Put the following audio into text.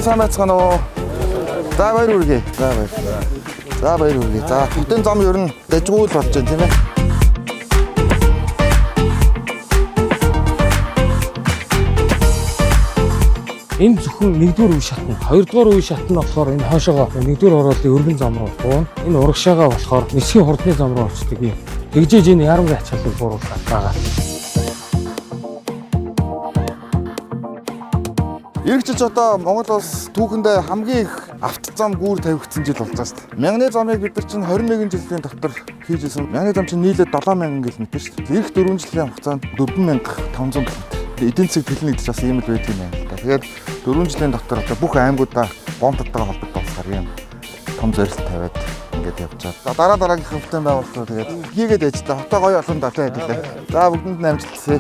сайн байцгаана уу. За баяр хүргэе. За баяр хүргэе. За хотын зам ер нь дэжгүүл болж байна тийм ээ. Энэ зөвхөн нэгдүгээр үе шатна. Хоёрдугаар үе шатна болохоор энэ хоошоогоо нэгдүгээр хорооллын өргөн зам руу буун. Энэ урагшаага болохоор нисхийн хурдны зам руу очдөг юм. Тэгжээж энэ ярамгийн ачааллыг бууруулах байгаа. Ирэх жил одоо Монгол улс түүхэндээ хамгийн их автозам гүүр тавигдсан жил болж байгаа шүү дээ. Мянганы замыг бид нар чинь 21 жилийн дотор хийжсэн. Мянганы зам чинь нийлээд 7000 км шүү дээ. Ирэх 4 жилийн хугацаанд 4500 км. Эдийн засаг бэлэн гэж бас ийм л байдаг юм байна. Тэгээд 4 жилийн дотор одоо бүх аймагуудаа гомдтойгоо холбогдуулахаар юм том зорилт тавиад ингээд явж байгаа. Дараагийнх нь хөтөн байгуулалтаа тэгээд хийгээд ээж та хотоо гоё олон дата хэдэлээ. За бүгдэнд нь амжилт хүсье.